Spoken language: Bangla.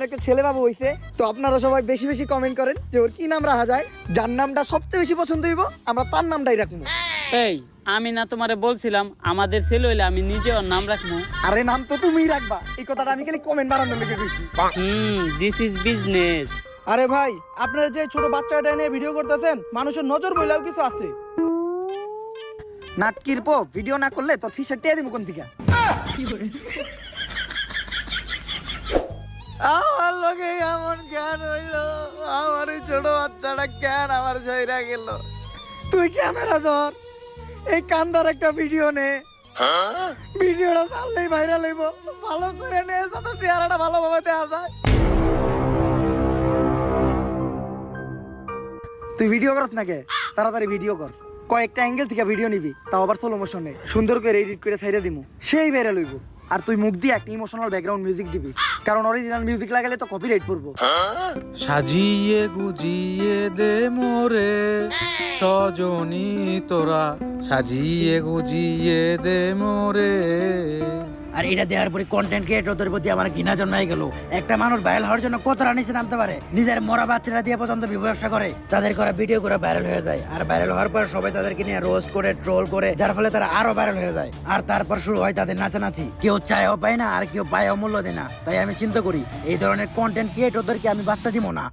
একটা ছেলে বাবু হইছে, তো আপনারা সবাই বেশি বেশি কমেন্ট করেন যে ওর কি নাম রাখা যায়। যার নামটা সবচেয়ে বেশি পছন্দ হইব আমরা তার নামটাই রাখবো। এই আমি না তোমারে বলছিলাম আমাদের ছেলে হইলে আমি নিজে ওর নাম রাখবো। আরে নাম তো তুমিই রাখবা, এই কথাটা আমি খালি কমেন্ট বাড়ানোর লেগে দিচ্ছি। This is business. আরে ভাই, আপনারা যে ছোট বাচ্চাটা নিয়ে ভিডিও করতেছেন, মানুষের নজর বইলেও কিছু আছে। নাটকির পো ভিডিও না করলে তোর ফিসের টেয়া দিব কোন থেকে। আমার লগে এমন জ্ঞান হইলো, আমার এই ছোট বাচ্চাটা জ্ঞান আমার ছেড়ে গেল। তুই ক্যামেরা ধর, এই কান্দার একটা ভিডিও নে, ভিডিওটা চাললেই ভাইরাল হইব। ভালো করে নে যাতে চেহারাটা ভালোভাবে দেখা যায়। তুই ভিডিও করছ নাকি? তাড়াতাড়ি ভিডিও কর, কয়েকটা অ্যাঙ্গেল থেকে ভিডিও নিবি, তাও আবার স্লো মোশনে সুন্দর করে এডিট করে ছাইড়া দিমু, সেই ভাইরাল হইব। আর তুই মুখ দিয়ে একটা ইমোশনাল ব্যাকগ্রাউন্ড মিউজিক দিবি, কারণ অরিজিনাল মিউজিক লাগালে তো কপিরাইট পড়বো। সাজিয়ে গুজিয়ে দে মোরে সজনী তোরা, সাজিয়ে গুজিয়ে দে মোরে। আর এটা দেওয়ার পরে কন্টেন্ট ক্রিয়েটরদের প্রতি আমার ঘৃণা জন্মাই গেল। একটা মানুষ ভাইরাল হওয়ার জন্য কতটা নিচে নামতে পারে, নিজের মরা বাচ্চারা দিয়ে পর্যন্ত ব্যবসা করে, তাদের করা ভিডিও করে ভাইরাল হয়ে যায়। আর ভাইরাল হওয়ার পর সবাই তাদেরকে নিয়ে রোস্ট করে ট্রোল করে, যার ফলে তারা আরো ভাইরাল হয়ে যায়। আর তারপর শুরু হয় তাদের নাচানাচি, কেউ চায়ও পায় না আর কেউ পায়ও মূল্য দেয় না। তাই আমি চিন্তা করি এই ধরনের কন্টেন্ট ক্রিয়েটরদেরকে আমি বাস্তা দিব না।